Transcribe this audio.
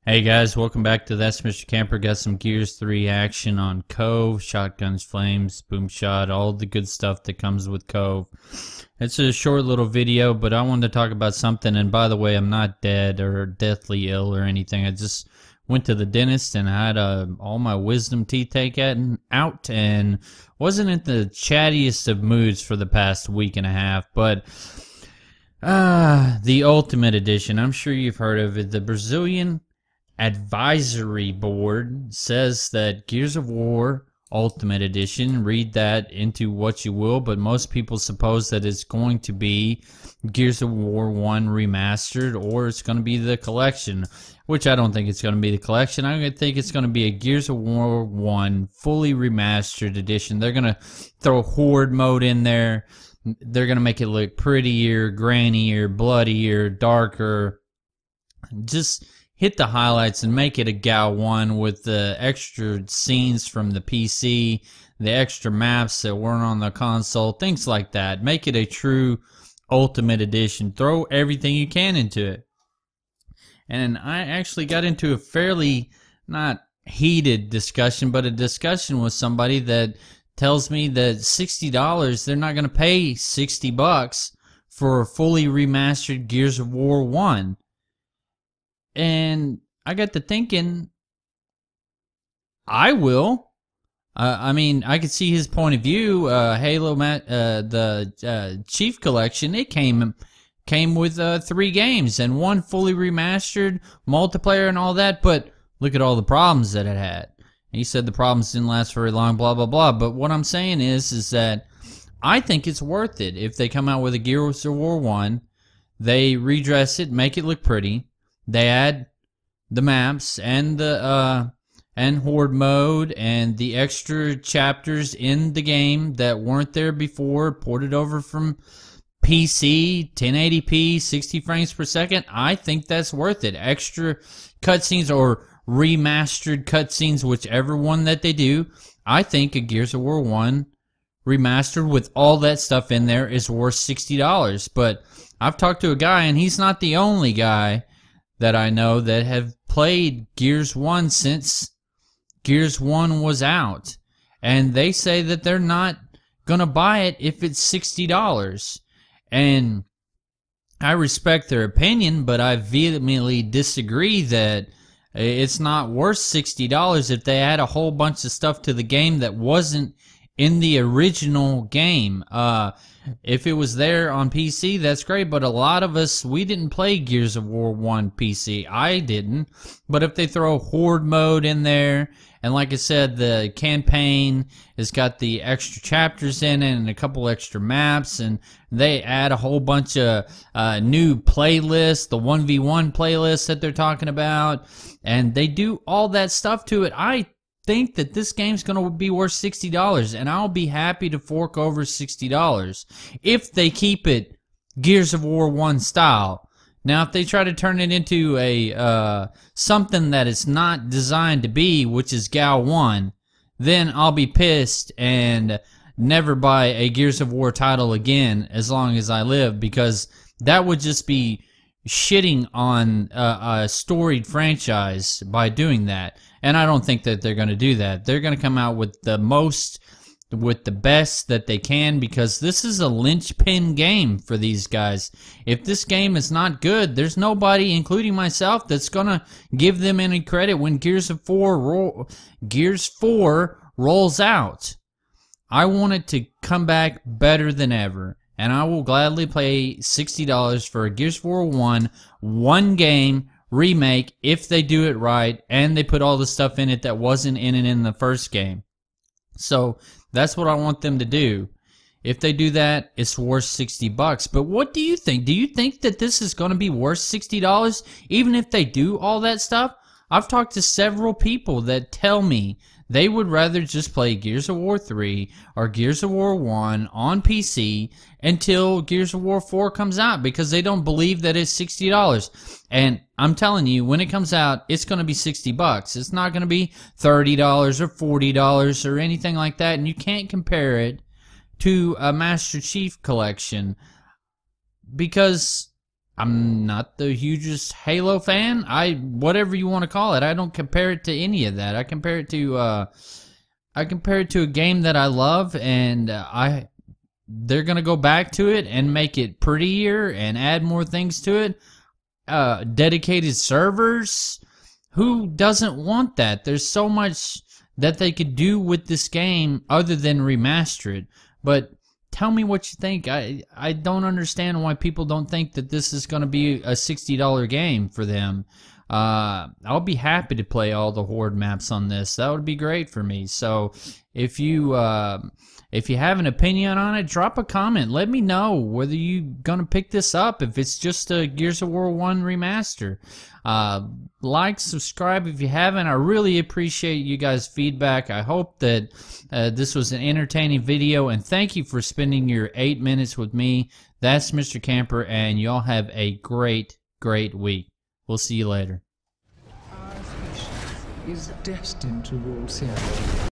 Hey guys, welcome back to That's Mr. Camper. Got some Gears 3 action on Cove, shotguns, flames, boom shot, all the good stuff that comes with Cove. It's a short little video, but I wanted to talk about something. And by the way, I'm not dead or deathly ill or anything. I just went to the dentist and I had all my wisdom teeth taken out and wasn't in the chattiest of moods for the past week and a half. But the Ultimate Edition, I'm sure you've heard of it. The Brazilian Advisory Board says that Gears of War Ultimate Edition, read that into what you will, but most people suppose that it's going to be Gears of War 1 remastered, or it's going to be the collection, which I don't think it's going to be the collection. I think it's going to be a Gears of War 1 fully remastered edition. They're going to throw Horde mode in there. They're going to make it look prettier, grainier, bloodier, darker. Just hit the highlights and make it a GAL 1 with the extra scenes from the PC, the extra maps that weren't on the console, things like that. Make it a true Ultimate Edition. Throw everything you can into it. And I actually got into a fairly, not heated discussion, but a discussion with somebody that tells me that $60, they're not going to pay $60 for a fully remastered Gears of War 1. And I got to thinking, I will. I mean, I could see his point of view. Halo, the Chief Collection, it came with 3 games and 1 fully remastered, multiplayer and all that. But look at all the problems that it had. He said the problems didn't last very long, blah, blah, blah. But what I'm saying is that I think it's worth it. If they come out with a Gears of War 1, they redress it, make it look pretty. They add the maps and the and Horde mode and the extra chapters in the game that weren't there before, ported over from PC, 1080p, 60 frames per second. I think that's worth it. Extra cutscenes or remastered cutscenes, whichever one that they do. I think a Gears of War 1 remastered with all that stuff in there is worth $60. But I've talked to a guy, and he's not the only guy that I know that have played Gears 1 since Gears 1 was out. And they say that they're not going to buy it if it's $60. And I respect their opinion, but I vehemently disagree that it's not worth $60 if they add a whole bunch of stuff to the game that wasn't in the original game. If it was there on PC, that's great, but a lot of us, we didn't play Gears of War 1 PC. I didn't. But if they throw Horde mode in there, and like I said, the campaign has got the extra chapters in it and a couple extra maps, and they add a whole bunch of new playlists, the 1v1 playlist that they're talking about, and they do all that stuff to it, I think that this game's going to be worth $60, and I'll be happy to fork over $60 if they keep it Gears of War 1 style. Now, if they try to turn it into a something that it's not designed to be, which is GAL 1, then I'll be pissed and never buy a Gears of War title again as long as I live, because that would just be shitting on a storied franchise by doing that. And I don't think that they're going to do that. They're going to come out with the best that they can, because this is a linchpin game for these guys. If this game is not good, there's nobody, including myself, that's going to give them any credit when Gears 4 rolls out. I want it to come back better than ever, and I will gladly pay $60 for a Gears of War 1 game remake if they do it right and they put all the stuff in it that wasn't in it in the first game. So that's what I want them to do. If they do that, it's worth $60. But what do you think? Do you think that this is going to be worth $60 even if they do all that stuff? I've talked to several people that tell me they would rather just play Gears of War 3 or Gears of War 1 on PC until Gears of War 4 comes out, because they don't believe that it's $60. And I'm telling you, when it comes out, it's going to be $60. It's not going to be $30 or $40 or anything like that. And you can't compare it to a Master Chief Collection, because I'm not the hugest Halo fan. Whatever you want to call it, I don't compare it to any of that. I compare it to a game that I love, and they're gonna go back to it and make it prettier and add more things to it. Dedicated servers. Who doesn't want that? There's so much that they could do with this game other than remaster it. But tell me what you think. I don't understand why people don't think that this is going to be a $60 game for them. I'll be happy to play all the Horde maps on this. That would be great for me. So if you have an opinion on it, drop a comment. Let me know whether you're going to pick this up, if it's just a Gears of War 1 remaster. Like, subscribe if you haven't. I really appreciate you guys' feedback. I hope that this was an entertaining video, and thank you for spending your 8 minutes with me. That's Mr. Camper, and y'all have a great, great week. We'll see you later. Our species is destined towards humanity.